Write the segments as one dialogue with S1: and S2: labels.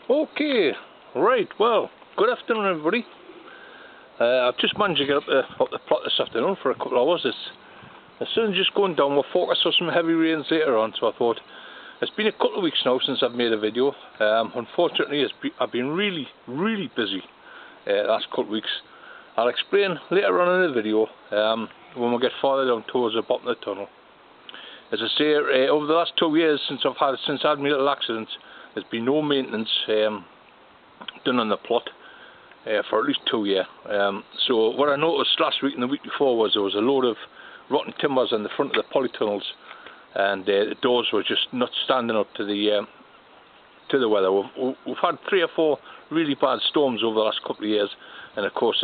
S1: Okay, right, well, good afternoon everybody. I've just managed to get up the plot this afternoon for a couple of hours. The sun's just going down. We're focused on some heavy rains later on, so I thought it's been a couple of weeks now since I've made a video. Unfortunately, I've been really busy the last couple of weeks. I'll explain later on in the video when we get farther down towards the bottom of the tunnel. As I say, over the last 2 years since I had my little accident, there's been no maintenance done on the plot for at least 2 years. So what I noticed last week and the week before was there was a load of rotten timbers on the front of the polytunnels, and the doors were just not standing up to the weather. We've had 3 or 4 really bad storms over the last couple of years, and of course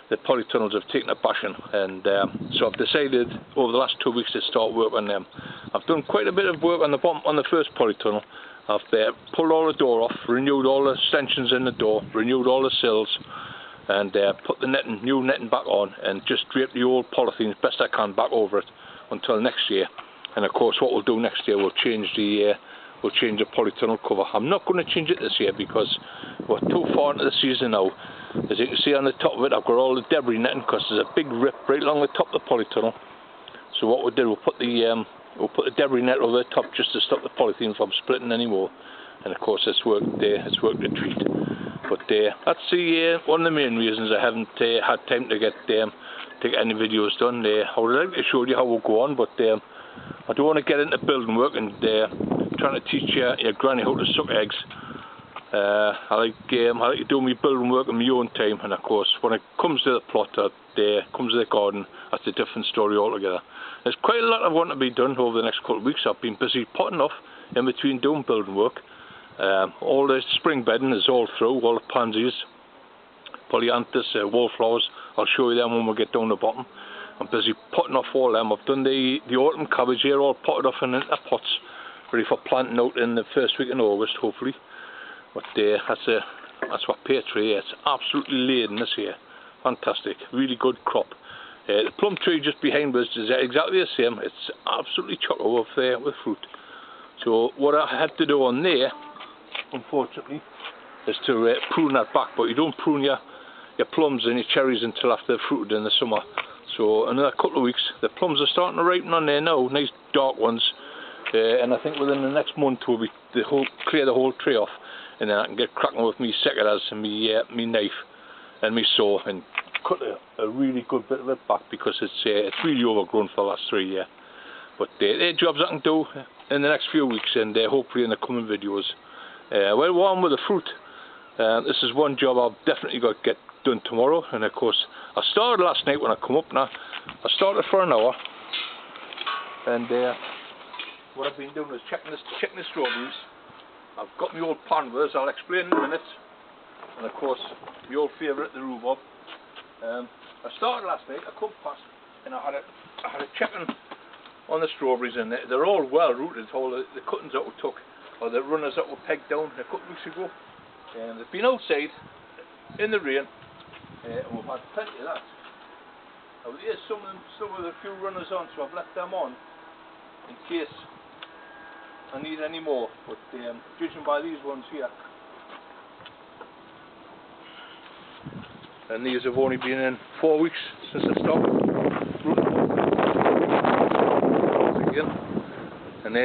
S1: the polytunnels have taken a bashing, and so I've decided over the last 2 weeks to start work on them. I've done quite a bit of work on the bottom, on the first polytunnel. I've pulled all the door off, renewed all the extensions in the door, renewed all the sills, and put the new netting back on, and just draped the old polythene as best I can back over it until next year. And of course, what we'll do next year, we'll change the polytunnel cover. I'm not going to change it this year because we're too far into the season now. As you can see on the top of it, I've got all the debris netting because there's a big rip right along the top of the polytunnel. So what we did, we'll put the debris net over the top just to stop the polythene from splitting anymore. And of course, it's worked a treat. But that's one of the main reasons I haven't had time to get any videos done. I would like to show you how we'll go on, but I don't want to get into building work and trying to teach your granny how to suck eggs. I like to do my building work in my own time, and of course when it comes to the plot, comes to the garden, that's a different story altogether. There's quite a lot I want to be done over the next couple of weeks. I've been busy potting off in between doing building work. All the spring bedding is all through, all the pansies, polyanthus, wallflowers. I'll show you them when we get down the bottom. I'm busy potting off all them. I've done the autumn cabbage here, all potted off in into pots, ready for planting out in the first week in August, hopefully. But that's what pear tree is. It's absolutely laden this year. Fantastic, really good crop. The plum tree just behind us is exactly the same. It's absolutely chock-a with fruit. So what I had to do on there, unfortunately, is to prune that back. But you don't prune your plums and your cherries until after they've fruited in the summer. So another couple of weeks, the plums are starting to ripen on there now, nice dark ones. And I think within the next month we'll clear the whole tree off, and then I can get cracking with me secateurs and me knife and me saw and cut a really good bit of it back, because it's really overgrown for the last 3 years. But they're jobs I can do in the next few weeks, and hopefully in the coming videos. Well, we're on with the fruit. This is one job I've definitely got to get done tomorrow, and of course I started last night when I come up. Now I started for an hour, and what I've been doing is checking the strawberries. I've got my old pan with us, I'll explain in a minute, and of course my old favourite, the rhubarb. I started last night, I come past, and I had a checking on the strawberries, and they're all well rooted. All the cuttings that we took, or the runners that were pegged down a couple of weeks ago, and they've been outside in the rain, and we've had plenty of that. Now here's some of them still with a few runners on, so I've left them on in case I need any more. But judging by these ones here, and these have only been in 4 weeks since I stopped again, and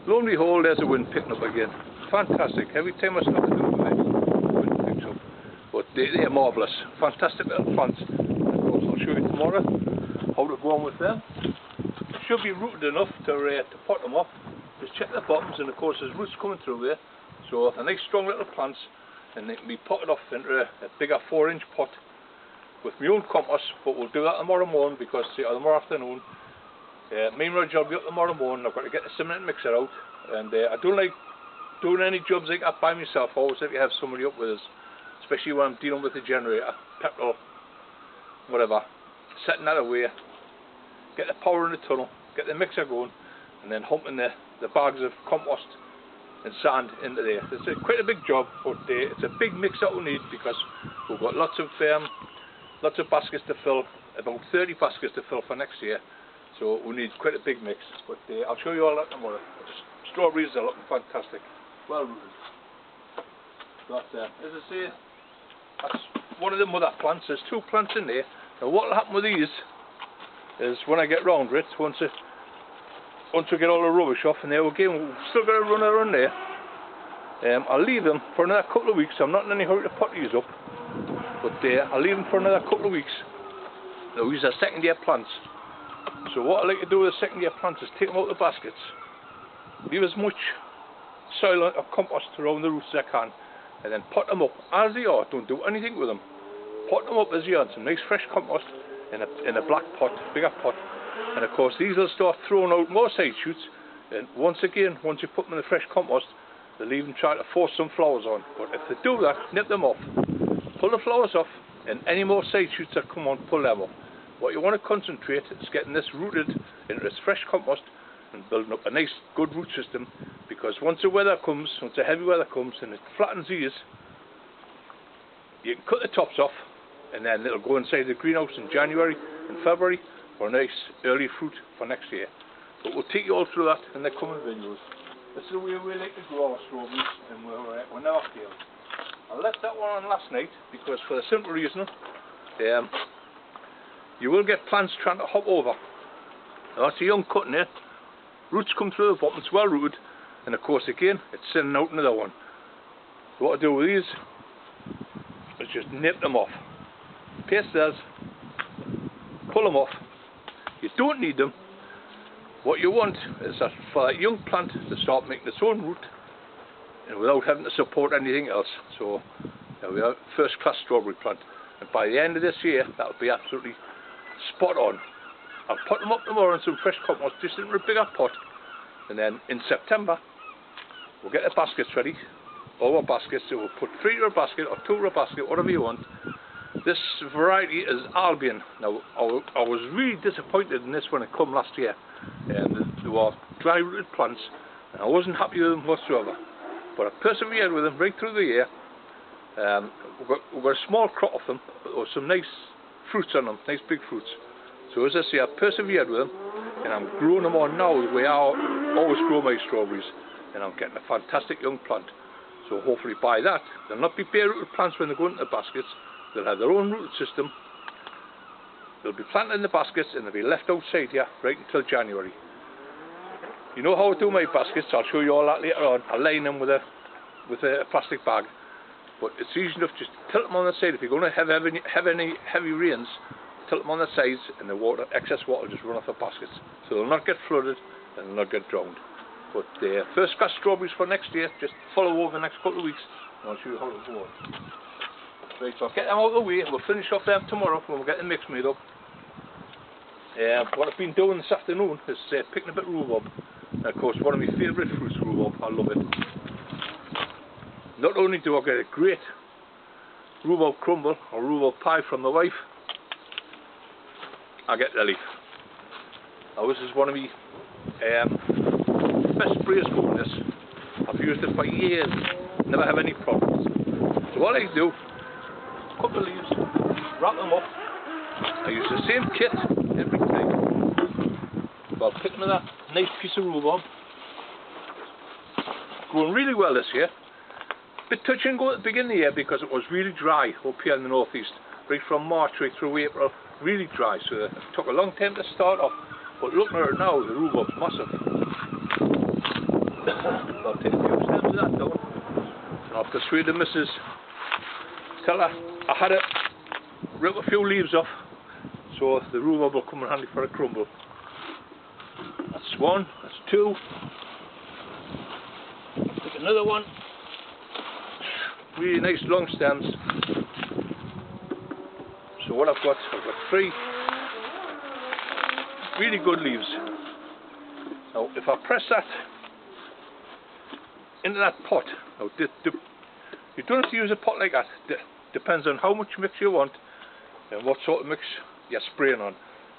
S1: lo and behold, there's a wind picking up again. Fantastic. Every time I stop to do it, the wind picks up. But they're marvellous, fantastic little plants. Of course, I'll show you tomorrow how to go on with them. They should be rooted enough to pot them off. Just check the bottoms, and of course there's roots coming through there. So a nice strong little plants, and they can be potted off into a bigger 4-inch pot with my own compost. But we'll do that tomorrow morning, because tomorrow afternoon, me and Roger will be up tomorrow morning. I've got to get the cement mixer out, and I don't like doing any jobs like that by myself. I always like to have somebody up with us, especially when I'm dealing with the generator, petrol, whatever. Setting that away, get the power in the tunnel, get the mixer going, and then humping the bags of compost and sand into there. It's quite a big job, but it's a big mix that we need, because we've got lots of baskets to fill, about 30 baskets to fill for next year. so we need quite a big mix, but I'll show you all that tomorrow. The strawberries are looking fantastic, well rooted. That's as I say, that's one of the mother plants. There's 2 plants in there. Now what will happen with these is when I get round to it, once we get all the rubbish off, and there again we've still got to run around there, I'll leave them for another couple of weeks. I'm not in any hurry to pot these up, but I'll leave them for another couple of weeks. Now these are second year plants, so what I like to do with the second year plants is take them out of the baskets, leave as much soil or compost around the roots as I can, and then pot them up as they are. Don't do anything with them. Pot them up as they are, some nice fresh compost in a black pot, bigger pot, and of course these will start throwing out more side shoots. And once again, once you put them in the fresh compost, they'll even try to force some flowers on. But if they do that, nip them off, pull the flowers off, and any more side shoots that come on, pull them off. What you want to concentrate is getting this rooted into this fresh compost and building up a nice good root system, because once the weather comes, once the heavy weather comes and it flattens these, you can cut the tops off and then it'll go inside the greenhouse in January and February for a nice early fruit for next year. But we'll take you all through that in the coming videos. This is the way we like to grow our strawberries, and we're never failed. I left that one on last night because for the simple reason, you will get plants trying to hop over. Now that's a young cutting there. Roots come through the bottom, it's well rooted, and of course again it's sending out another one. So what I do with these is just nip them off. Paste theirs, pull them off. You don't need them. What you want is that for that young plant to start making its own root, and without having to support anything else. So we have a first class strawberry plant, and by the end of this year that'll be absolutely spot on. I'll pot them up tomorrow in some fresh compost, just in a bigger pot, and then in September we'll get the baskets ready, all our baskets, so we'll put 3 in a basket or 2 in a basket, whatever you want. This variety is Albion. Now I was really disappointed in this when it come last year, and they were dry rooted plants and I wasn't happy with them whatsoever, but I persevered with them right through the year. We've got a small crop of them, but there were some nice fruits on them, nice big fruits. So as I say, I persevered with them, and I'm growing them on now the way I always grow my strawberries, and I'm getting a fantastic young plant. So hopefully by that, they'll not be bare rooted plants when they go into the baskets. They'll have their own rooted system. They'll be planted in the baskets and they'll be left outside here right until January. You know how I do my baskets, I'll show you all that later on. I'll line them with a plastic bag, but it's easy enough, just tilt them on the side. If you're going to have any heavy rains, tilt them on the sides, and the excess water will just run off the baskets, so they'll not get flooded and they'll not get drowned. But first class strawberries for next year, just follow over the next couple of weeks and I'll show you how to go on. Right, so I'll get them out of the way and we'll finish off them tomorrow when we get the mix made up. What I've been doing this afternoon is picking a bit of rhubarb. And of course one of my favourite fruits, rhubarb, I love it. Not only do I get a great rhubarb crumble or rhubarb pie from the wife, I get the leaf. Now this is one of my best sprays for this. I've used it for years, never have any problems. So what I do, a couple of leaves, wrap them up. I use the same kit every time. So I'll pick another nice piece of rhubarb. Growing really well this year. Bit touch and go at the beginning of the year because it was really dry up here in the northeast, right from March right through April, really dry, so it took a long time to start off. But looking at it now, the rhubarb's massive. I'll take a few stems of that down, and I'll persuade the missus, tell her I had to rip a few leaves off, so the rhubarb will come in handy for a crumble. That's one, that's two. Take another one. Really nice long stems. So what I've got 3 really good leaves. Now if I press that into that pot, now you don't have to use a pot like that. Depends on how much mix you want and what sort of mix you're spraying on.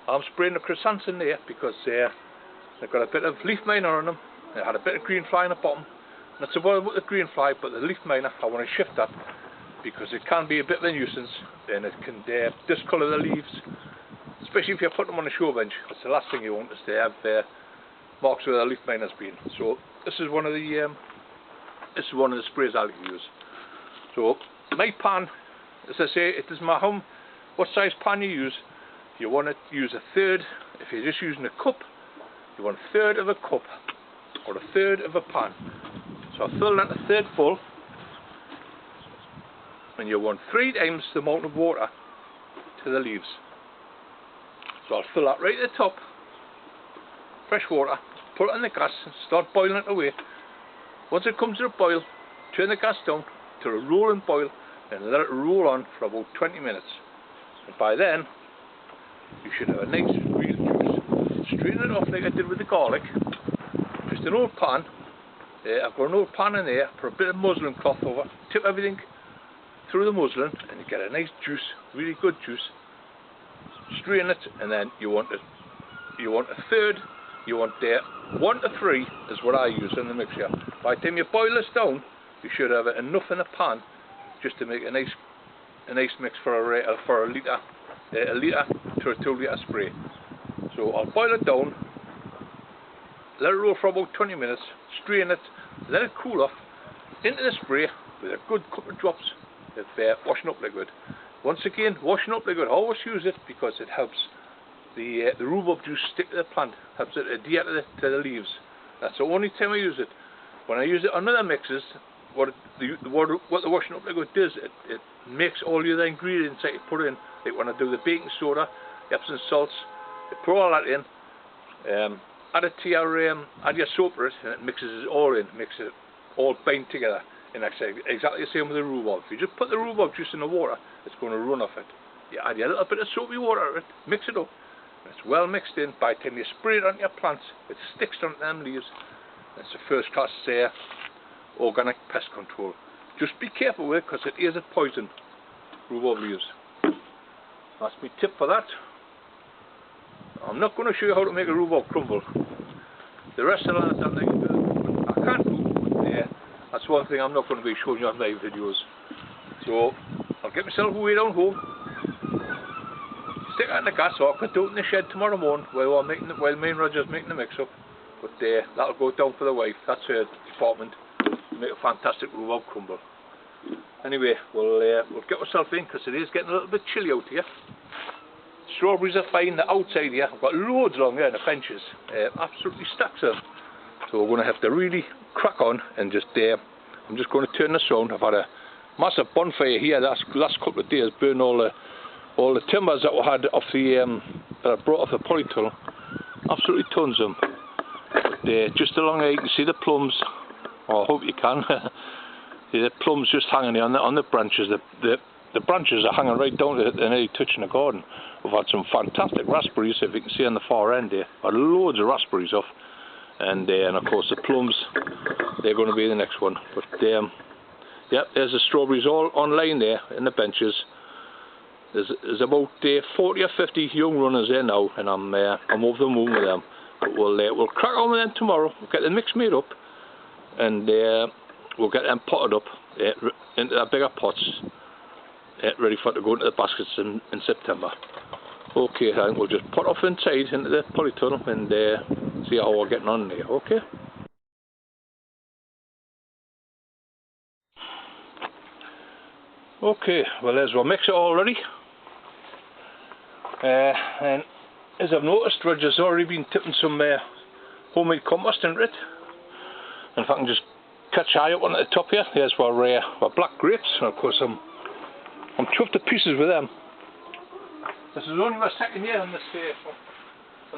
S1: I'm spraying the Chrysanthemum there because they've got a bit of leaf miner on them. They had a bit of green fly on the bottom. That's about the green fly, but the leaf miner, I want to shift that because it can be a bit of a nuisance and it can discolour the leaves. especially if you're putting them on a show bench. It's the last thing you want is to have marks where the leaf mine has been. So this is one of the sprays I'll use. So my pan, as I say, it doesn't matter what size pan you use. You want to use a third. If you're just using a cup, you want a third of a cup or a third of a pan. So I'll fill that a third full, and you want 3 times the amount of water to the leaves. So I'll fill that right at the top, fresh water, put it on the gas and start boiling it away. Once it comes to a boil, turn the gas down to a rolling boil and let it roll on for about 20 minutes. And by then, you should have a nice real juice. Strain it off like I did with the garlic. Just an old pan. I've got an old pan in there, put a bit of muslin cloth over, tip everything through the muslin and you get a nice juice, really good juice. Strain it, and then you want a third. You want 1 to 3 is what I use in the mixture. By the time you boil this down, you should have enough in the pan just to make a nice mix for a litre to a 2 litre spray. So I'll boil it down, let it roll for about 20 minutes, strain it, let it cool off, into the spray with a good couple of drops of washing up liquid. Once again, washing up liquid, always use it because it helps the rhubarb juice stick to the plant, helps it adhere to the leaves. That's the only time I use it. When I use it on other mixes, what the washing up liquid does, it makes all the other ingredients that you put in. Like when I do the baking soda, the Epsom salts, you put all that in, add it to your soap for it, and it mixes it all in, makes it all bind together. And that's exactly the same with the rhubarb. If you just put the rhubarb juice in the water, it's going to run off it. You add a little bit of soapy water to it, mix it up, and it's well mixed in. By the time you spray it on your plants, it sticks onto them leaves. It's a first class organic pest control. Just be careful with it because it is a poison, rhubarb leaves. That's my tip for that. I'm not going to show you how to make a rhubarb crumble. The rest of that I can't do. That's one thing I'm not going to be showing you on my videos. So I'll get myself away down home, stick that in the gas, or I could do it in the shed tomorrow morning while me and Roger's making the mix up. But that'll go down for the wife. That's her department. Make a fantastic rhubarb crumble. Anyway, we'll get ourselves in because it is getting a little bit chilly out here. Strawberries are fine. The outside here, I've got loads along there in the benches, absolutely stacks of them. So we're going to have to really crack on and just I'm just going to turn this on. I've had a massive bonfire here the last couple of days, burn all the timbers that we had off that I brought off the Polytunnel. Absolutely tons of them. But, just along there you can see the plums, or I hope you can. See the plums just hanging there on the branches. The branches are hanging right down to they're nearly touching the garden. We've had some fantastic raspberries, if you can see on the far end there. I've had loads of raspberries off. And of course the plums, they're going to be the next one. But yeah, there's the strawberries all online there in the benches. There's about 40 or 50 young runners there now, and I'm over the moon with them. But we'll crack on with them tomorrow. We'll get the mix made up, and we'll get them potted up into the bigger pots, ready for it to go into the baskets in September. Okay, I think we'll just put off inside into the Polytunnel and see how we're getting on there, okay? Okay, well there's our mixer already. And as I've noticed, Roger's already been tipping some homemade compost into it. And if I can just catch eye up on at the top here, there's our black grapes, and of course I'm chuffed to pieces with them. This is only my second year on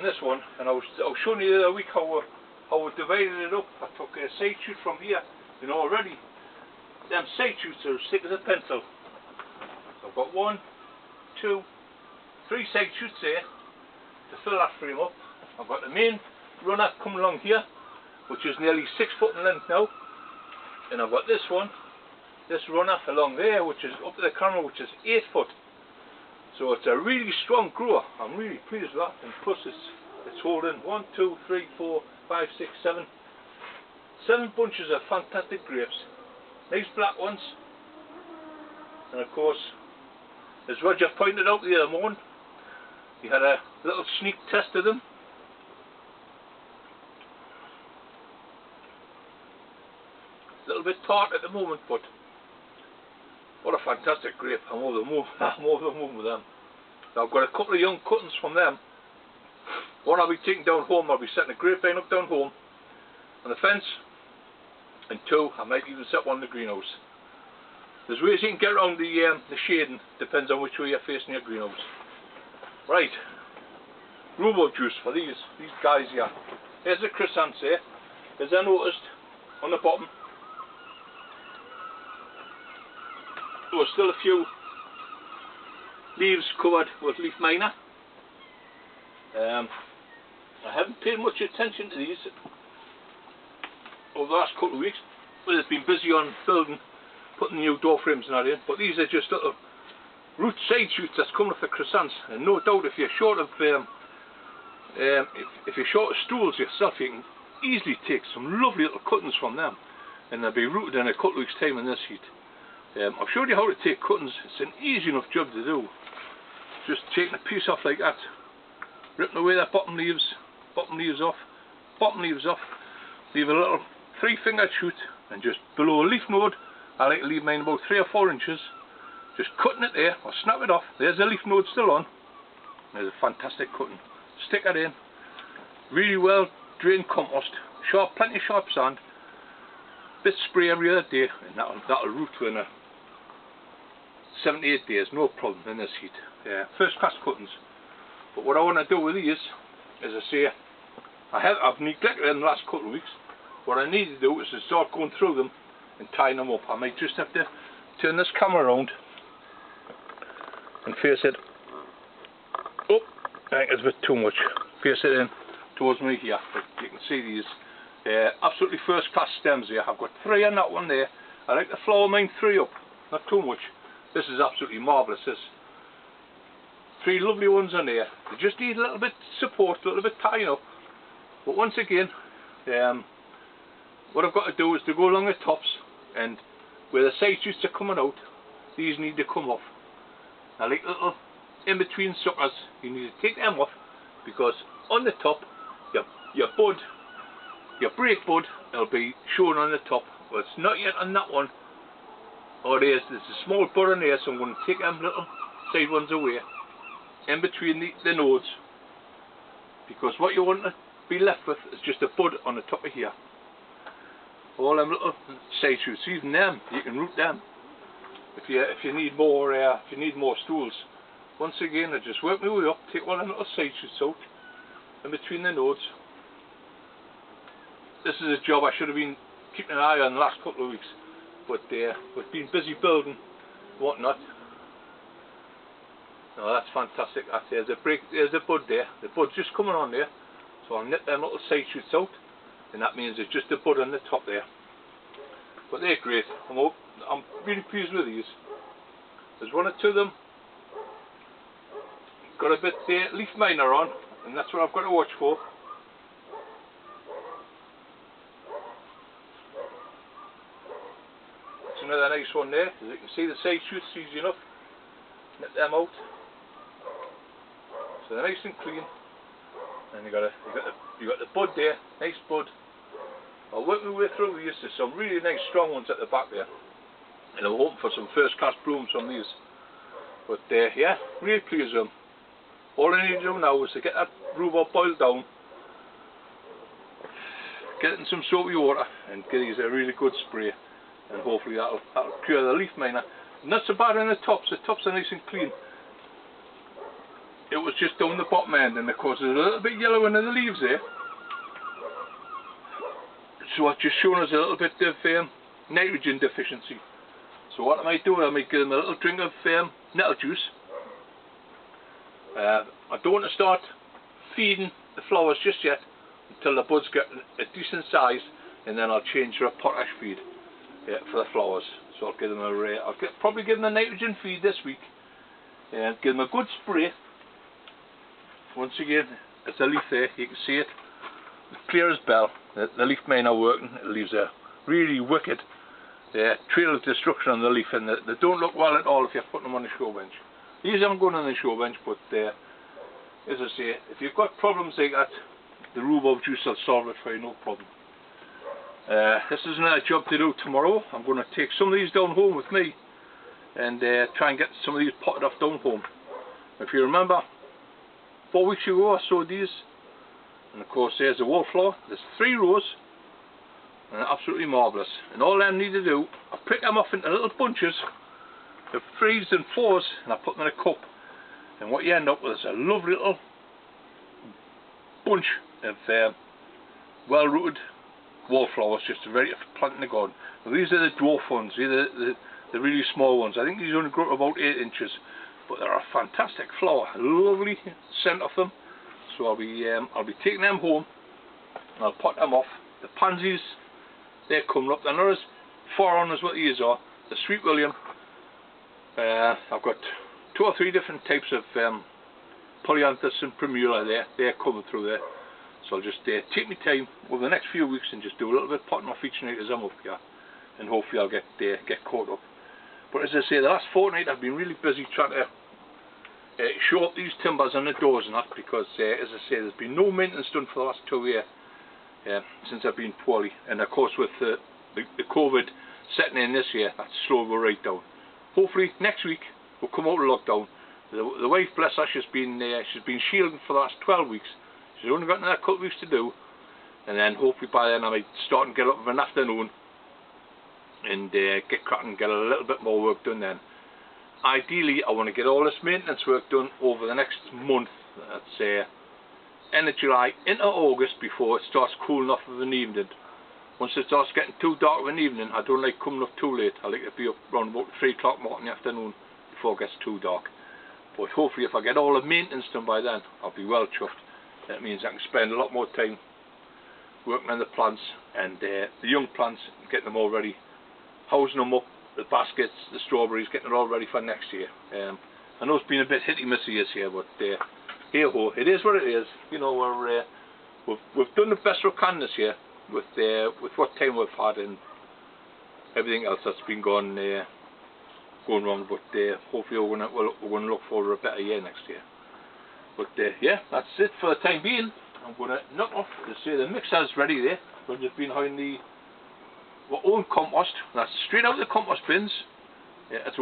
S1: this one, and I was showing you the other week how we divided it up. I took a side shoot from here, already. Them side shoots are as thick as a pencil. So I've got 1, 2, 3 side shoots there to fill that frame up. I've got the main runner coming along here, which is nearly 6 foot in length now. And I've got this runner along there, which is up to the camera, which is 8 foot. So it's a really strong grower. I'm really pleased with that. And plus it's holding 1, 2, 3, 4, 5, 6, 7. 7 bunches of fantastic grapes. Nice black ones. And of course, as Roger pointed out the other morning, You had a little sneak test of them. A little bit tart at the moment, but what a fantastic grape. I'm over the moon. I'm over the moon with them. Now I've got a couple of young cuttings from them. One I'll be taking down home. I'll be setting a grapevine up down home on the fence, and two I might even set one in the greenhouse. There's ways you can get around the shading, depends on which way you're facing your greenhouse. Right, rhubarb juice for these guys here. Here's the chrysanthemum here. As I noticed on the bottom, there was still a few leaves covered with leaf miner. I haven't paid much attention to these over the last couple of weeks, but I've been busy on building, putting new door frames and that in. But these are just little root side shoots that's coming off the chrysanthemum, and no doubt if you're short of if you're short of stools yourself, you can easily take some lovely little cuttings from them, and they'll be rooted in a couple of weeks' time in this heat. I've showed you how to take cuttings. It's an easy enough job to do. Just taking a piece off like that, ripping away that bottom leaves off, leave a little 3-finger shoot, and just below a leaf node, I like to leave mine about 3 or 4 inches, just cutting it there, or snap it off. There's the leaf node still on. There's a fantastic cutting. Stick it in, really well drained compost, plenty of sharp sand, bit spray every other day, and that'll root within 7 to 8 days, no problem in this heat. Yeah, first class cuttings. But what I want to do with these, as I say, I've neglected them the last couple of weeks. What I need to do is to start going through them and tying them up. I might just have to turn this camera around and face it. Oh, I think it's a bit too much. Face it in towards me here. But you can see these absolutely first class stems here. I've got 3 on that one there. I like to flower mine 3 up, not too much. This is absolutely marvellous. This 3 lovely ones on there. They just need a little bit support, a little bit tying up. But once again, what I've got to do is to go along the tops, and where the side shoots are coming out, these need to come off. Now, like little in-between suckers, you need to take them off, because on the top, your break bud, will be shown on the top. But it's not yet on that one. Oh, there's a small bud on there, so I'm going to take them little side ones away, in between the nodes, because what you want to be left with is just a bud on the top of here. All them little side shoots, even them, you can root them if you need more stools. Once again, I just work my way up, take all them little side shoots out in between the nodes. This is a job I should have been keeping an eye on the last couple of weeks, but we've been busy building whatnot. No, that's fantastic. There's a bud there. The bud's just coming on there, so I'll nip them little side shoots out, and that means it's just a bud on the top there. But they're great. I'm really pleased with these. There's 1 or 2 of them got a bit leaf miner on, and that's what I've got to watch for. That's another nice one there. As you can see, the side shoots easy enough. Nip them out. So they're nice and clean. And you got the bud there, nice bud. I'll work my way through these. There's some really nice strong ones at the back there, and I'm hoping for some first class blooms from these. But yeah, really pleased with them. All I need to do now is to get that rhubarb boiled down, get it in some soapy water, and get these a really good spray, and hopefully that'll cure the leaf miner. Not so bad on the tops are nice and clean. It was just down the bottom end, and of course there's a little bit yellow in the leaves there. So it's just showing us a little bit of nitrogen deficiency. So what I might do, I might give them a little drink of nettle juice. I don't want to start feeding the flowers just yet until the buds get a decent size, and then I'll change to a potash feed for the flowers. So I'll give them probably give them a nitrogen feed this week, and give them a good spray. Once again, it's a leaf there, you can see it, clear as bell. The leaf miner working, it leaves a really wicked trail of destruction on the leaf, and they don't look well at all if you're putting them on the show bench. These aren't going on the show bench, but as I say, if you've got problems like that, the rhubarb juice will solve it for you, no problem. This is another job to do tomorrow. I'm going to take some of these down home with me and try and get some of these potted off down home. If you remember, 4 weeks ago I sowed these, and of course there's the wallflower. There's 3 rows, and they're absolutely marvellous. And all I need to do, I pick them off into little bunches of 3s and 4s, and I put them in a cup. And what you end up with is a lovely little bunch of well-rooted wallflowers, just ready to plant in the garden. Now, these are the dwarf ones, these are the really small ones. I think these only grow up about 8 inches, but they're a fantastic flower, a lovely scent of them. So I'll be taking them home, and I'll pot them off. The pansies, they're coming up. They're not as far on as what these are. The Sweet William, I've got 2 or 3 different types of Polyanthus and Primula there. They're coming through there. So I'll just take my time over the next few weeks and just do a little bit of potting off each night as I'm up here, and hopefully I'll get caught up. But as I say, the last fortnight I've been really busy trying to show up these timbers and the doors and that, because as I say, there's been no maintenance done for the last 2 years since I've been poorly. And of course with the COVID setting in this year, that's slowed me right down. Hopefully next week we'll come out of lockdown. The wife, bless her, she's been shielding for the last 12 weeks. She's only got another couple of weeks to do, and then hopefully by then I might start and get up of an afternoon and get cracking and get a little bit more work done then. Ideally I want to get all this maintenance work done over the next month, let's end of July into August, before it starts cooling off of an evening. Once it starts getting too dark of an evening, I don't like coming up too late. I like to be up around about 3 o'clock in the afternoon before it gets too dark. But hopefully if I get all the maintenance done by then, I'll be well chuffed. That means I can spend a lot more time working on the plants and the young plants, getting them all ready, housing them up, the baskets, the strawberries, getting it all ready for next year. I know it's been a bit hitty-missy this year, but hey ho, it is what it is. You know, we've done the best we can this year with what time we've had and everything else that's been going wrong. But hopefully we're going to look forward to a better year next year. But yeah, that's it for the time being. I'm going to knock off to say the mixer's ready there. We've just been behind our own compost. That's straight out of the compost bins. It's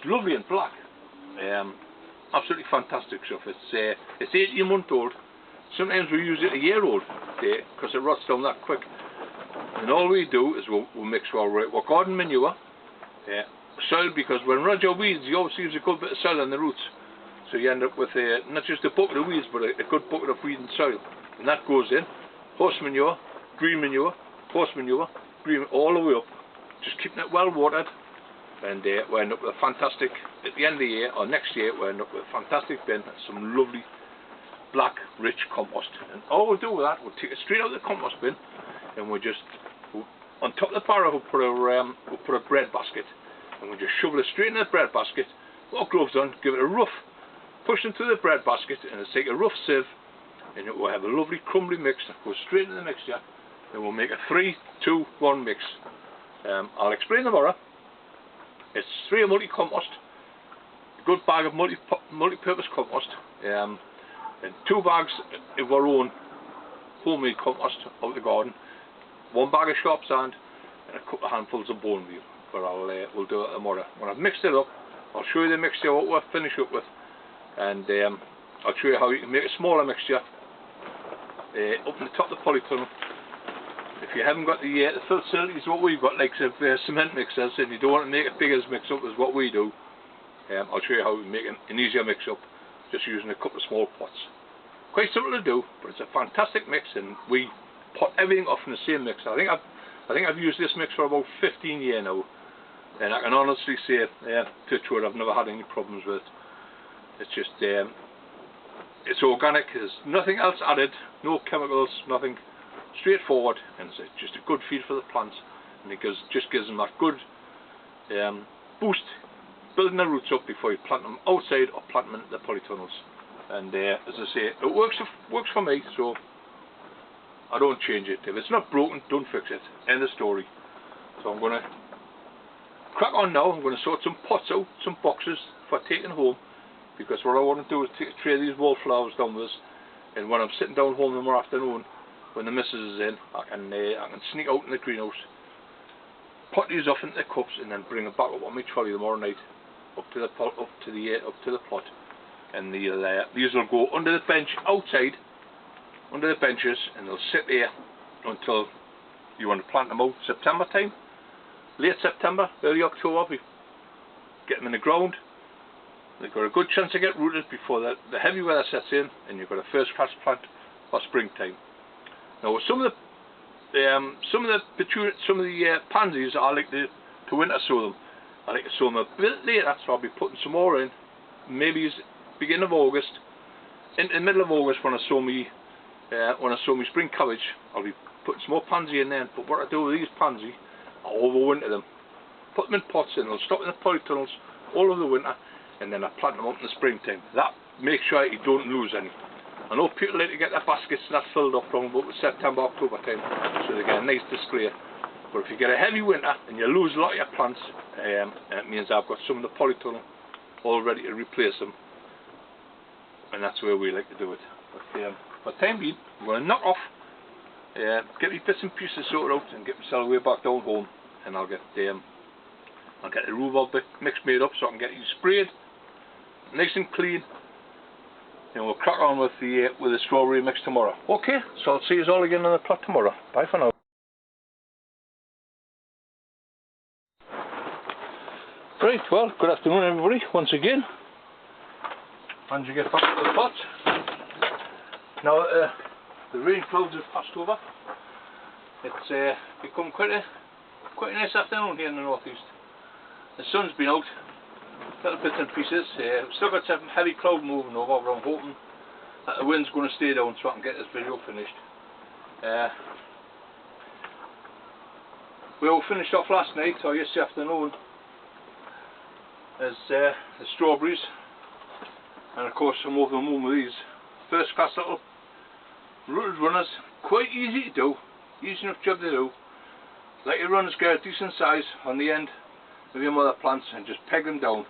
S1: lovely and black. Absolutely fantastic stuff. It's 18 months old. Sometimes we use it a year old because it rots down that quick. And all we do is we'll mix our garden manure, soil, because when we your weeds, you always use a good bit of soil on the roots. So you end up with not just a bucket of weeds, but a good bucket of weed and soil. And that goes in, horse manure, green manure, horse manure, green, all the way up. Just keeping it well watered. And we end up with a fantastic, at the end of the year, or next year, we end up with a fantastic bin, some lovely, black, rich compost. And all we'll do with that, we'll take it straight out of the compost bin, and we'll on top of the barrel, we'll put a bread basket. And we'll just shovel it straight in the bread basket, put our gloves on, give it a rough push into the bread basket, and it's like a rough sieve, and it will have a lovely crumbly mix that goes straight into the mixture, and we'll make a 3-2-1 mix. I'll explain tomorrow. It's 3 multi-compost, a good bag of multi-purpose compost, and 2 bags of our own homemade compost out of the garden, 1 bag of sharp sand, and a couple of handfuls of bone meal. But we'll do it tomorrow. When I've mixed it up, I'll show you the mixture, what we'll finish up with. And I'll show you how you can make a smaller mixture up in the top of the polytunnel. If you haven't got the facilities what we've got, like cement mixers, and you don't want to make it big as mix up as what we do, I'll show you how we make an easier mix up just using a couple of small pots. Quite simple to do, but it's a fantastic mix, and we pot everything off in the same mix. I think I've used this mix for about 15 years now, and I can honestly say, touch wood, I've never had any problems with it. It's just, it's organic, there's nothing else added, no chemicals, nothing, straightforward, and it's just a good feed for the plants, and it just gives them that good boost, building the roots up before you plant them outside or plant them into the polytunnels. And as I say, it works for me, so I don't change it. If it's not broken, don't fix it. End of story. So I'm going to crack on now. I'm going to sort some pots out, some boxes for taking home. because what I want to do is tray these wallflowers down with us, and when I'm sitting down home tomorrow afternoon, when the missus is in, I can sneak out in the greenhouse, pot these off into the cups, and then bring them back up on my trolley tomorrow night, up to the plot, and these will go under the bench outside, under the benches, and they'll sit there until you want to plant them out September time, late September, early October. We get them in the ground. They've got a good chance to get rooted before the heavy weather sets in, and you've got a first class plant for springtime. Now some of the pansies I like to winter sow them. I like to sow them a bit later, so I'll be putting some more in. Maybe it's beginning of August, into the middle of August when I sow me spring cabbage. I'll be putting some more pansy in there. But what I do with these pansy, I overwinter them, put them in pots, and they'll stop in the polytunnels all over the winter, and then I plant them up in the springtime. That makes sure you don't lose any. I know people like to get their baskets that filled up from about September, October time, so they get a nice display. But if you get a heavy winter and you lose a lot of your plants, it means I've got some of the polytunnel all ready to replace them, and that's where we like to do it. But for the time being, I'm going to knock off, get me bits and pieces sorted out, and get myself way back down home, and I'll get the rhubarb mix made up so I can get these sprayed, nice and clean, and we'll crack on with the strawberry mix tomorrow. Okay, so I'll see you all again on the plot tomorrow. Bye for now. Right, well, good afternoon everybody, once again. Managed to get back to the plot. Now the rain clouds have passed over. It's become quite a nice afternoon here in the northeast. The sun's been out, little bits and pieces. We've still got some heavy cloud moving over, but I'm hoping that the wind's going to stay down so I can get this video finished. We all finished off last night, or yesterday afternoon, as the strawberries, and of course I'm over the moon with these first class little rooted runners. Quite easy to do, easy enough job to do. Let your runners get a decent size on the end of your mother plants and just peg them down.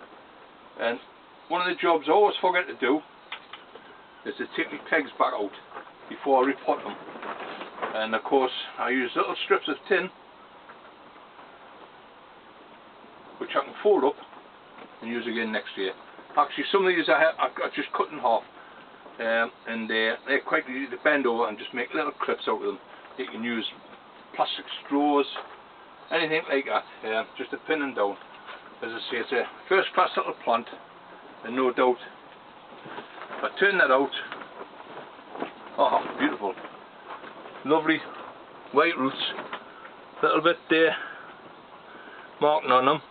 S1: And one of the jobs I always forget to do is to take my pegs back out before I repot them. And of course I use little strips of tin which I can fold up and use again next year. Actually some of these I just cut in half, and they're quite easy to bend over and just make little clips out of them. You can use plastic straws, anything like that, just to pin them down. As I say, it's a first class little plant, and no doubt if I turn that out, oh beautiful, lovely white roots, little bit marking on them.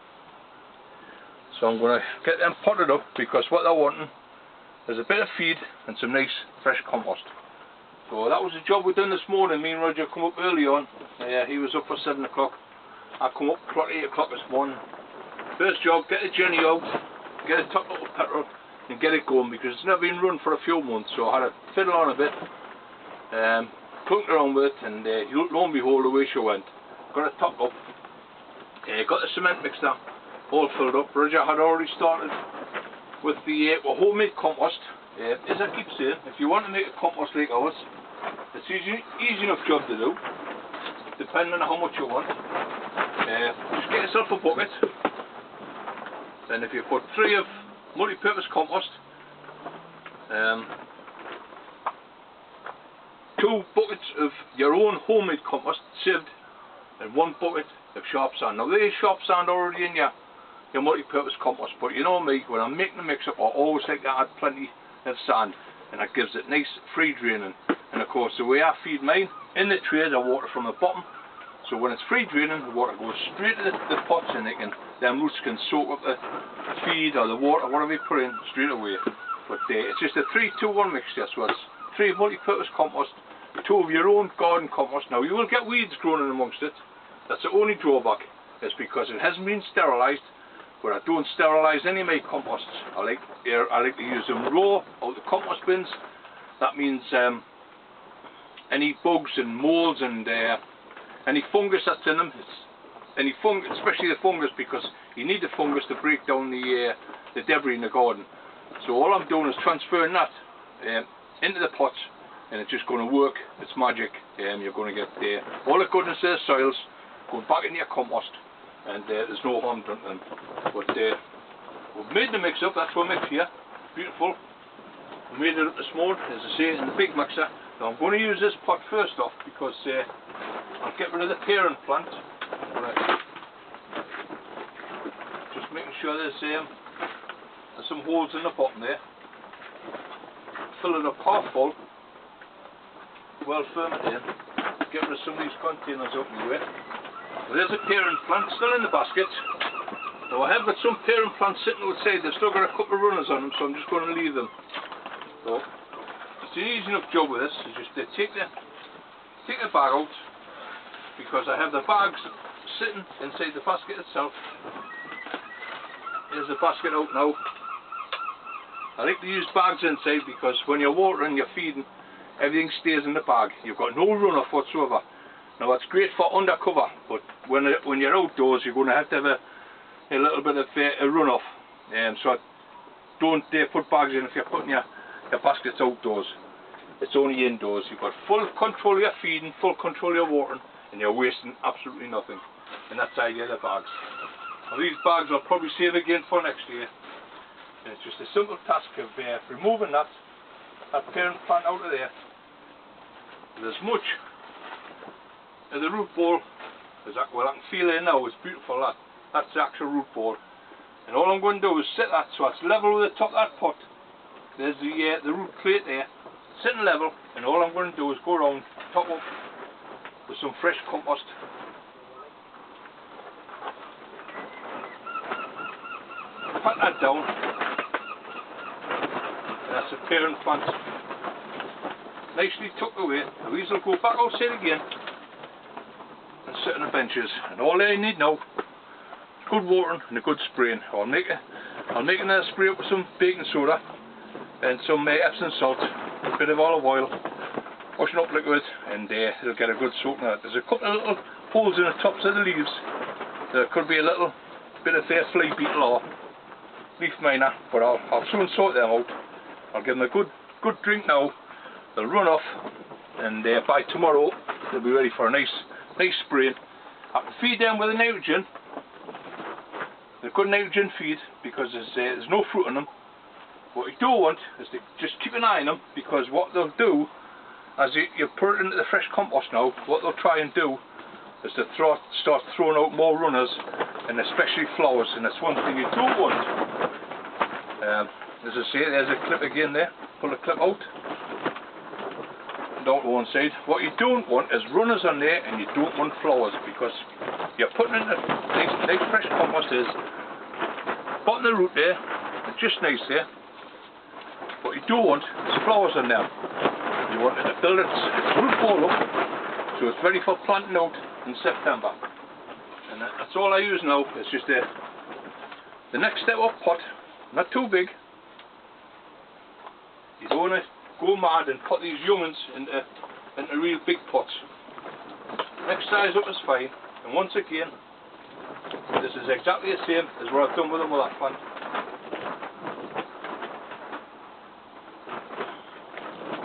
S1: So I'm going to get them potted up, because what they're wanting is a bit of feed and some nice fresh compost. So that was the job we done this morning. Me and Roger come up early on. He was up for 7 o'clock. I come up at 8 o'clock this morning. First job, get the Jenny out, get a top little petrol and get it going, because it's never been run for a few months, so I had to fiddle on a bit, clunked around with it, and lo and behold away she went. Got it topped up, got the cement mixer all filled up. Roger had already started with the homemade compost. As I keep saying, if you want to make a compost like ours, it's easy enough job to do, depending on how much you want. Just get yourself a bucket, then if you put 3 of multi-purpose compost, 2 buckets of your own homemade compost sieved, and 1 bucket of sharp sand. Now there is sharp sand already in your multi-purpose compost, but you know me, when I'm making the mix up I always like to add plenty of sand, and that gives it nice free draining. And of course the way I feed mine, in the trays I water from the bottom, so when it's free draining the water goes straight to the pots, and them roots can soak up the feed or the water, whatever you put in, straight away. But it's just a 3-2-1 mixture, so it's 3 multi-purpose compost, 2 of your own garden compost. Now you will get weeds growing in amongst it, that's the only drawback, is because it hasn't been sterilised. But I don't sterilise any of my composts. I like to use them raw out of the compost bins. That means any bugs and moulds and any fungus that's in them, especially the fungus, because you need the fungus to break down the debris in the garden. So all I'm doing is transferring that into the pot, and it's just going to work. It's magic. You're going to get all the goodness of the soils going back into your compost, and there's no harm done to them. But we've made the mix up. That's what mix here. Beautiful. We made it up this morning, as I say, in the big mixer. Now I'm going to use this pot first off because I'll get rid of the parent plant. Just making sure there's some holes in the bottom there. Fill it up half full, well fermented in. Get rid of some of these containers out of the way. Well, there's a parent plant still in the basket. Now I have got some parent plants sitting outside. They've still got a couple of runners on them, so I'm just going to leave them. So it's an easy enough job with this. You just take the bag out, because I have the bags sitting inside the basket itself. Here's the basket out now. I like to use bags inside because when you're watering, you're feeding, everything stays in the bag. You've got no runoff whatsoever. Now that's great for undercover, but when you're outdoors, you're going to have a little bit of a runoff. So don't put bags in if you're putting your baskets outdoors. It's only indoors. You've got full control of your feeding, full control of your watering, and you're wasting absolutely nothing. And that's the idea of the bags. Now these bags I'll probably save again for next year. And it's just a simple task of removing that parent plant out of there. There's much of the root ball as I can feel it now. It's beautiful. That's the actual root ball. And all I'm going to do is set that so it's level with the top of that pot. There's the root plate there, sitting level, and all I'm going to do is go around, top up with some fresh compost. Pat that down, and that's a parent plant. Nicely tucked away. Now these will go back outside again and sit on the benches. And all I need now is good watering and a good spraying. I'll make another spray up with some baking soda and some Epsom salt, a bit of olive oil, washing up liquid, and it'll get a good soak in that. There's a couple of little holes in the tops of the leaves. There could be a little bit of fly beetle or leaf miner, but I'll soon sort them out. I'll give them a good drink now. They'll run off, and by tomorrow they'll be ready for a nice spraying. I can feed them with a nitrogen. They're good nitrogen feed because there's no fruit in them. What you don't want is to just keep an eye on them, because what they'll do, as you put it into the fresh compost now, what they'll try and do is to start throwing out more runners, and especially flowers, and that's one thing you don't want. As I say, there's a clip again there. Pull the clip out. Down to one side. What you don't want is runners on there, and you don't want flowers, because you're putting in a nice fresh compost. Is bottom of the root there, it's just nice there. What you don't want is flowers on there. You want it to build its root ball up, so it's ready for planting out in September. And that's all I use now. It's just the next step up pot, not too big. You don't want to go mad and put these young'uns into real big pots. Next size up is fine, and once again, this is exactly the same as what I've done with the mother plant.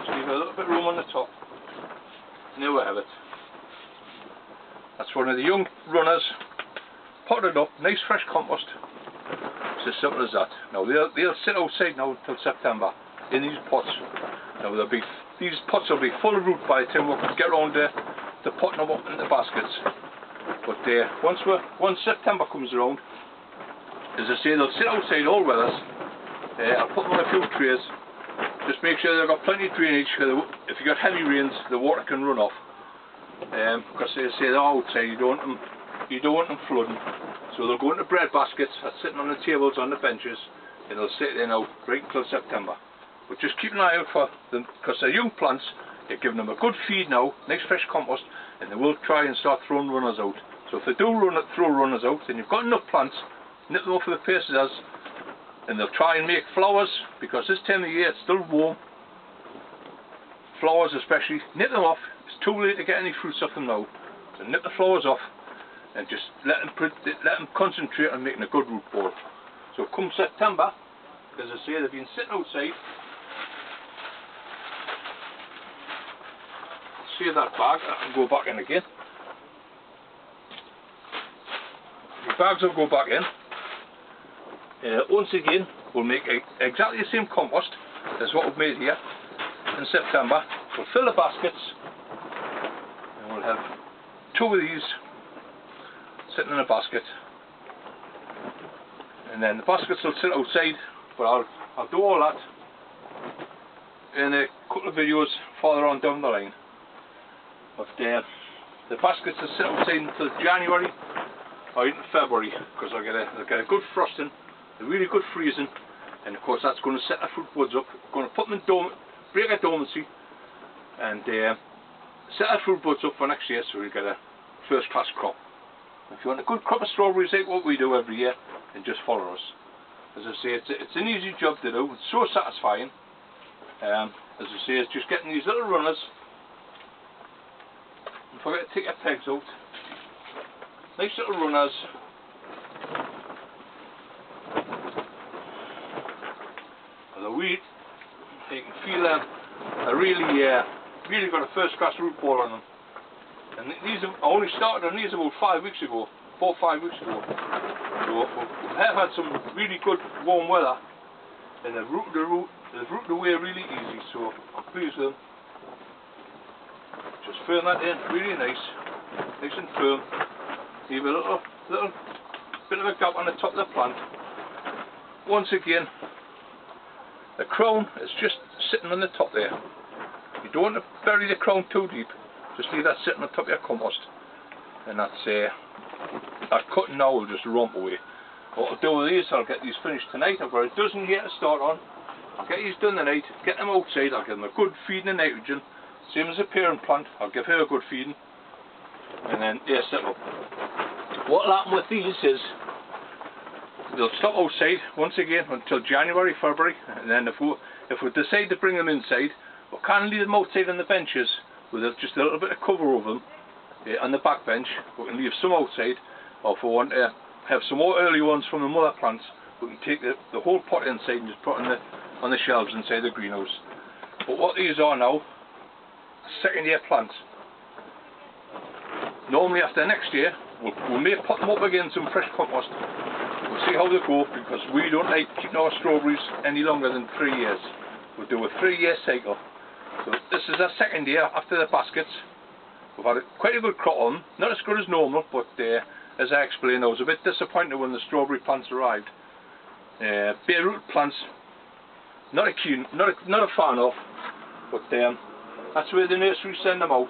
S1: Just leave a little bit of room on the top, and there we have it. That's one of the young runners, potted up, nice fresh compost. It's as simple as that. Now they'll sit outside now until September in these pots. Now these pots will be full of root by the time we can get around to potting them up in the baskets. But once September comes around, as I say, they'll sit outside all weathers. I'll put them on a few trays. Just make sure they've got plenty of drainage, because if you got heavy rains, the water can run off. Because as I say, they're outside, you don't want them flooding. So they'll go into bread baskets that's sitting on the tables on the benches, and they'll sit there now right until September. But just keep an eye out for them, because they're young plants. You're giving them a good feed now, nice fresh compost, and they will try and start throwing runners out. So if they do throw runners out, then you've got enough plants, nip them off for the places, and they'll try and make flowers, because this time of year it's still warm. Flowers especially, nip them off. It's too late to get any fruits off them now. So nip the flowers off, and just let them concentrate on making a good root ball. So come September, as I say, they've been sitting outside. Save that bag, I can go back in again. The bags will go back in. Once again, we'll make exactly the same compost as what we've made here in September. We'll fill the baskets, and we'll have 2 of these sitting in a basket. And then the baskets will sit outside, but I'll do all that in a couple of videos further on down the line. But the baskets will sit outside until January or even February, because I'll get a good frosting, a really good freezing, and of course that's going to set the fruit buds up. We're going to put them in break a dormancy, and set the fruit buds up for next year, so we'll get a first class crop. If you want a good crop of strawberries like what we do every year, then just follow us. As I say, it's an easy job to do. It's so satisfying. As I say, it's just getting these little runners. Don't forget to take your pegs out. Nice little runners. And the wheat, you can feel them. They're really got a first class root ball on them. And these I only started on these about 5 weeks ago, 4 or 5 weeks ago. So we have had some really good warm weather, and they've rooted away really easy. So I'm pleased with them. Just firm that in, really nice and firm. Leave a little bit of a gap on the top of the plant. Once again, the crown is just sitting on the top there. You don't want to bury the crown too deep. Just leave that sitting on top of your compost, and that's that cutting now will just romp away. What I'll do with these, I'll get these finished tonight. I've got a dozen here to start on. I'll get these done tonight, get them outside. I'll give them a good feeding of nitrogen, same as a parent plant. I'll give her a good feeding, and then set up. What'll happen with these is they'll stop outside once again until January, February, and then if we decide to bring them inside, we can leave them outside on the benches with just a little bit of cover over them on the back bench. We can leave some outside, or if we want to have some more early ones from the mother plants, we can take the whole pot inside and just put it on the shelves inside the greenhouse. But what these are now, second year plants. Normally after next year, we may put them up again some fresh compost. We'll see how they go, because we don't like keeping our strawberries any longer than 3 years. We'll do a 3-year cycle. So this is our second year after the baskets. We've had quite a good crop on them, not as good as normal, but as I explained, I was a bit disappointed when the strawberry plants arrived. Bare root plants, not a fan of, but that's where the nurseries send them out.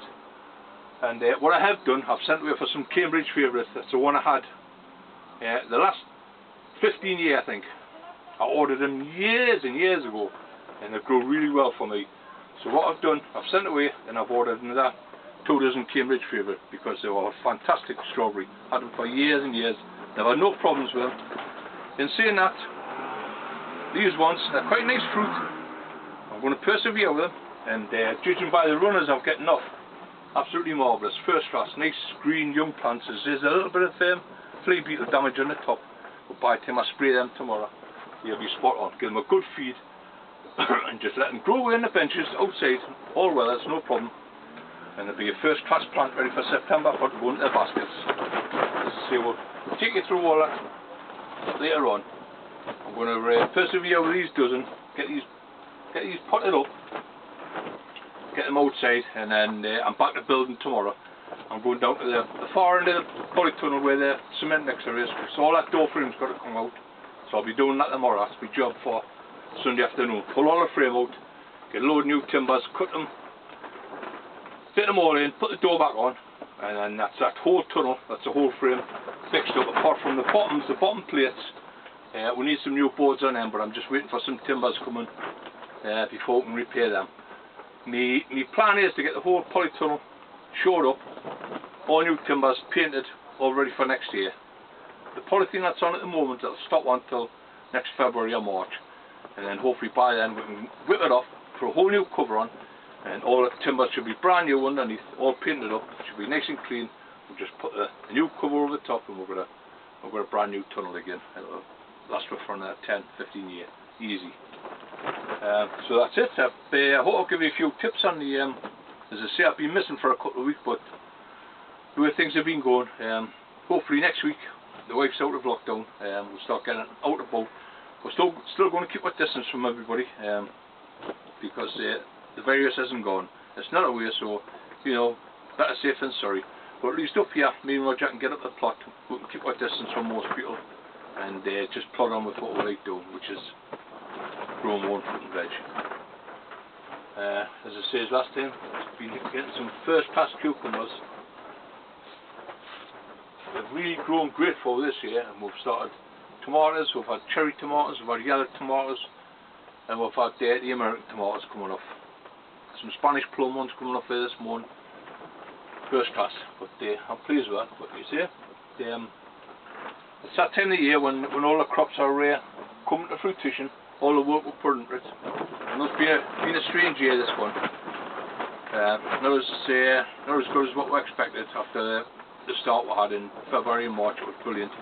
S1: And what I have done, I've sent away for some Cambridge favourites. That's the one I had the last 15 years, I think. I ordered them years and years ago, and they grow really well for me. So what I've done, I've sent away, and I've ordered another 2 dozen Cambridge favourite, because they were a fantastic strawberry. Had them for years and years. Never had no problems with them. In saying that, these ones, they're quite nice fruit. I'm going to persevere with them, and judging by the runners I've getting off, absolutely marvellous, first class, nice green young plants. There's a little bit of flea beetle damage on the top, but by the time I spray them tomorrow, they'll be spot on. Give them a good feed, and just let them grow away in the benches outside all weather, it's no problem. And they'll be a first class plant ready for September for to go into the baskets. As I say, we'll take you through all that later on. I'm going to persevere with these dozen, get these potted up, get them outside, and then I'm back to building tomorrow. I'm going down to the far end of the Polytunnel where the cement mixer is, so all that door frame's got to come out. So I'll be doing that tomorrow. That's my job for Sunday afternoon. Pull all the frame out, get a load of new timbers, cut them, fit them all in, put the door back on, and then that's that whole tunnel, that's the whole frame fixed up, apart from the bottom plates. We need some new boards on them, but I'm just waiting for some timbers coming before we can repair them. My plan is to get the whole Polytunnel shored up, all new timbers painted, all ready for next year. The polythene that's on at the moment, it'll stop until next February or March, and then hopefully by then we can whip it off, put a whole new cover on, and all the timbers should be brand new underneath, all painted up, should be nice and clean. We'll just put a new cover over the top, and we've got a brand new tunnel again. It'll last for another 10-15 years. easy. So that's it. I hope I'll give you a few tips on the, as I say, I've been missing for a couple of weeks, but the way things have been going, hopefully next week the wife's out of lockdown, we'll start getting out about. We're still going to keep our distance from everybody, because the virus hasn't gone. It's not away, so, you know, better safe than sorry. But at least up here, me and Roger can get up the plot, we can keep our distance from most people, and just plod on with what we like doing, which is growing more fruit and veg. As I said last time, I've been getting some first class cucumbers. They've really grown great for this year, and we've started tomatoes, we've had cherry tomatoes, we've had yellow tomatoes, and we've had the American tomatoes coming off. Some Spanish plum ones coming off there this morning. First class, but I'm pleased with that. But you see, it's that time of the year when all the crops are coming to fruition, all the work we put into it. And it's been a strange year, this one. Not as good as what we expected after the start we had in February and March. It was brilliant,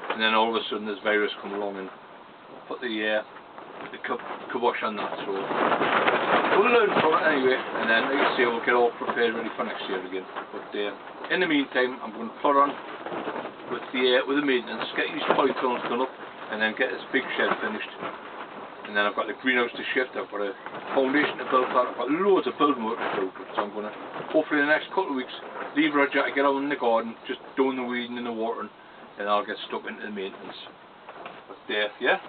S1: and then all of a sudden this virus come along and put the kibosh on that. So we'll learn from it anyway, and then like I say, we'll get all prepared ready for next year again. But in the meantime, I'm going to plod on with the maintenance, get these polytunnels done up, and then get this big shed finished. And then I've got the greenhouse to shift, I've got a foundation to build that, I've got loads of building work to do, so I'm going to, hopefully in the next couple of weeks, leave Roger to get on in the garden, just doing the weeding and the watering, and I'll get stuck into the maintenance. But yeah,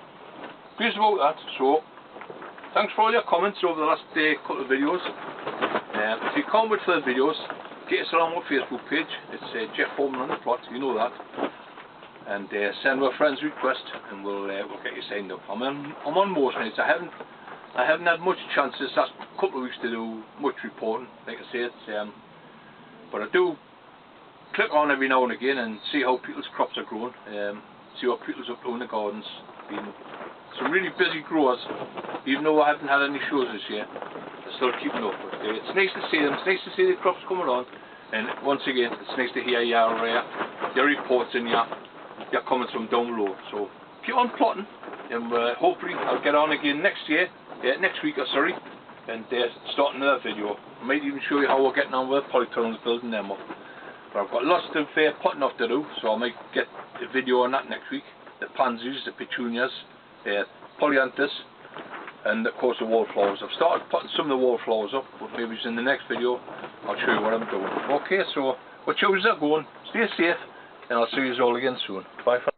S1: pleased about that. So thanks for all your comments over the last couple of videos. If you comment for the videos, get us on our Facebook page. It's Jeff Foreman on the plot, you know that. And send our friends request, and we'll get you signed up. I'm on most nights. I haven't had much chance this last couple of weeks to do much reporting, like I say. But I do click on every now and again and see how people's crops are growing, see what people's up to in the gardens. Been some really busy growers, even though I haven't had any shows this year. They're still keeping up. But it's nice to see them. It's nice to see the crops coming on. And once again, it's nice to hear your reports and your comments from down below. So keep on plotting, and hopefully I'll get on again next week, and start another video. I might even show you how we're getting on with polytunnels, building them up. But I've got lots of potting off to do, so I might get a video on that next week. The pansies, the petunias, polyanthus, and of course the wallflowers. I've started putting some of the wallflowers up, but maybe in the next video I'll show you what I'm doing. Okay, so whichever is going, stay safe, and I'll see you all again soon. Bye for